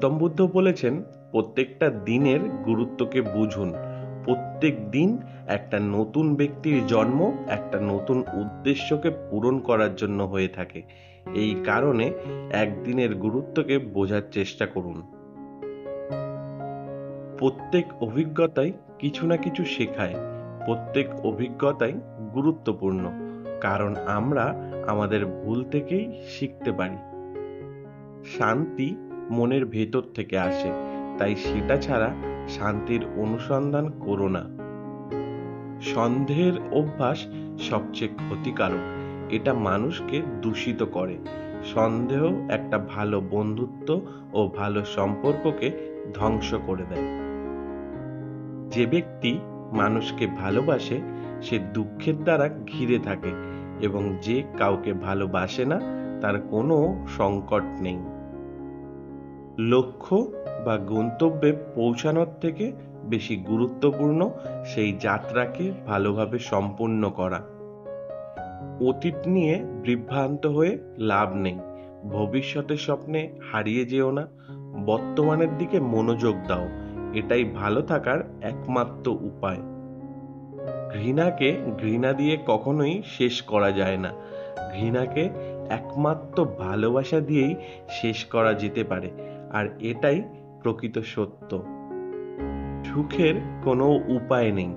গৌতম বুদ্ধ বলেছেন, প্রত্যেকটা দিনের গুরুত্বকে বুঝুন। প্রত্যেক দিন একটা নতুন ব্যক্তির জন্ম একটা নতুন উদ্দেশ্যকে পূরণ করার জন্য হয়ে থাকে। এই কারণে একদিনের গুরুত্বকে বোঝার চেষ্টা করুন। প্রত্যেক অভিজ্ঞতাই কিছু না কিছু শেখায়। প্রত্যেক অভিজ্ঞতাই গুরুত্বপূর্ণ, কারণ আমরা আমাদের ভুল থেকেই শিখতে পারি। শান্তি মনের ভেতর থেকে আসে, তাই সেটা ছাড়া শান্তির অনুসন্ধান করো না। সন্দেহের অভ্যাস সবচেয়ে ক্ষতিকারক। এটা মানুষকে দূষিত করে। সন্দেহ একটা ভালো বন্ধুত্ব ও ভালো সম্পর্ককে ধ্বংস করে দেয়। যে ব্যক্তি মানুষকে ভালোবাসে সে দুঃখের দ্বারা ঘিরে থাকে, এবং যে কাউকে ভালোবাসে না তার কোনো সংকট নেই। লক্ষ্য বা গন্তব্যে পৌঁছানোর থেকে বেশি গুরুত্বপূর্ণ সেই যাত্রাকে ভালোভাবে সম্পূর্ণ করা। অতীত নিয়ে বিভ্রান্ত হয়ে লাভ নেই। ভবিষ্যতের স্বপ্নে হারিয়ে যেও না। বর্তমানের দিকে মনোযোগ দাও। এটাই ভালো থাকার একমাত্র উপায়। ঘৃণাকে ঘৃণা দিয়ে কখনোই শেষ করা যায় না। ঘৃণাকে একমাত্র ভালোবাসা দিয়েই শেষ করা যেতে পারে, আর এটাই প্রকৃত সত্য। সুখের কোনো উপায় নেই,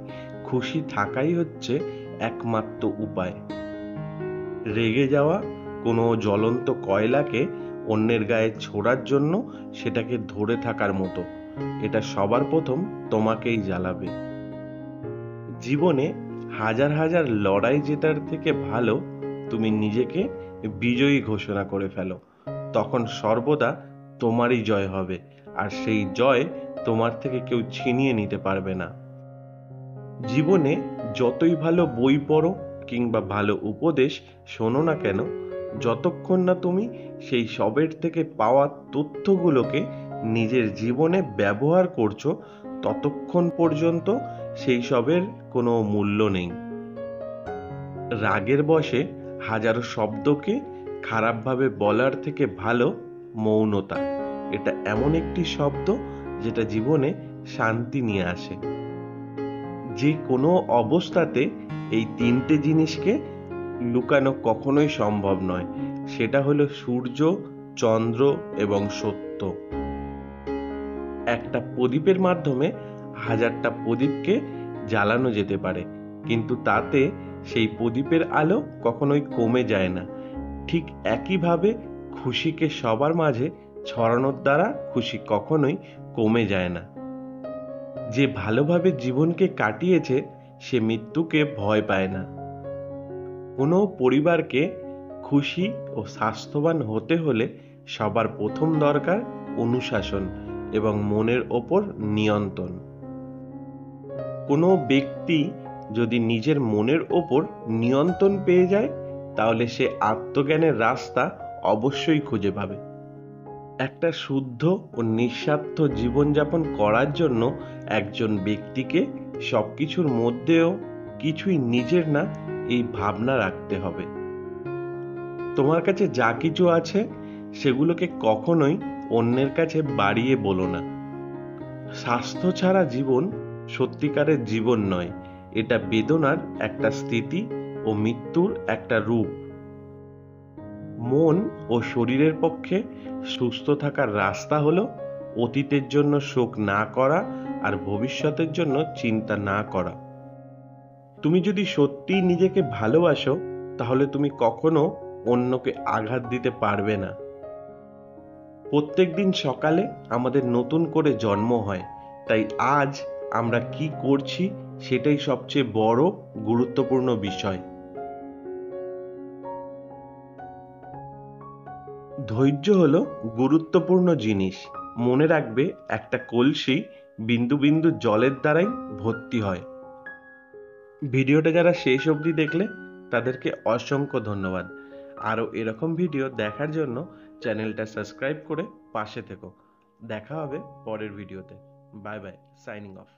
খুশি থাকাই হচ্ছে একমাত্র উপায়। রেগে যাওয়া কোনো জ্বলন্ত কয়লাকে অন্যের গায়ে ছোড়ার জন্য সেটাকে ধরে থাকার মতো। এটা সবার প্রথম তোমাকেই জ্বালাবে। জীবনে হাজার হাজার লড়াই জেতার থেকে ভালো তুমি নিজেকে বিজয়ী ঘোষণা করে ফেলো। তখন সর্বদা তোমারই জয় হবে, আর সেই জয় তোমার থেকে কেউ ছিনিয়ে নিতে পারবে না। জীবনে যতই ভালো বই পড়ো কিংবা ভালো উপদেশ শোনো না কেন, যতক্ষণ না তুমি সেই সবের থেকে পাওয়া তথ্যগুলোকে নিজের জীবনে ব্যবহার করছো, ততক্ষণ পর্যন্ত সেই সবের কোনো মূল্য নেই। রাগের বশে হাজারো শব্দকে খারাপভাবে বলার থেকে ভালো মৌনতা। এটা এমন একটি শব্দ যেটা জীবনে শান্তি নিয়ে আসে। যে কোনো অবস্থাতে এই তিনটে জিনিসকে লুকানো কখনোই সম্ভব নয়। সেটা হলো সূর্য, চন্দ্র এবং সত্য। একটা প্রদীপের মাধ্যমে হাজারটা প্রদীপকে জ্বালানো যেতে পারে, কিন্তু তাতে সেই প্রদীপের আলো কখনোই কমে যায় না। ঠিক একইভাবে খুশিকে সবার মাঝে ছড়ানোর দ্বারা খুশি কখনোই কমে যায় না। যে ভালোভাবে জীবনকে কাটিয়েছে সে মৃত্যুকে ভয় পায় না। কোনো পরিবারকে খুশি ও স্বাস্থ্যবান হতে হলে সবার প্রথম দরকার অনুশাসন এবং মনের ওপর নিয়ন্ত্রণ। কোনো ব্যক্তি যদি নিজের মনের ওপর নিয়ন্ত্রণ পেয়ে যায়, তাহলে সে আত্মজ্ঞানের রাস্তা অবশ্যই খুঁজে পাবে। একটা শুদ্ধ ও নিঃস্বার্থ জীবনযাপন করার জন্য একজন ব্যক্তিকে সবকিছুর মধ্যেও কিছুই নিজের না, এই ভাবনা রাখতে হবে। তোমার কাছে যা কিছু আছে সেগুলোকে কখনোই অন্যের কাছে বাড়িয়ে বলো না। স্বাস্থ্য ছাড়া জীবন সত্যিকারের জীবন নয়। এটা বেদনার একটা স্থিতি ও মৃত্যুর একটা রূপ। মন ও শরীরের পক্ষে সুস্থ থাকার রাস্তা হলো অতীতের জন্য শোক না করা আর ভবিষ্যতের জন্য চিন্তা না করা। তুমি যদি সত্যিই নিজেকে ভালোবাসো, তাহলে তুমি কখনো অন্যকে আঘাত দিতে পারবে না। প্রত্যেকদিন সকালে আমাদের নতুন করে জন্ম হয়, তাই আজ আমরা কি করছি সেটাই সবচেয়ে বড় গুরুত্বপূর্ণ বিষয়। ধৈর্য হলো গুরুত্বপূর্ণ জিনিস। মনে রাখবে, একটা কলসি বিন্দু বিন্দু জলের দ্বারাই ভর্তি হয়। ভিডিওটা যারা শেষ অবধি দেখলে তাদেরকে অসংখ্য ধন্যবাদ। আরও এরকম ভিডিও দেখার জন্য চ্যানেলটা সাবস্ক্রাইব করে পাশে থেকো। দেখা হবে পরের ভিডিওতে। Bye bye, signing off.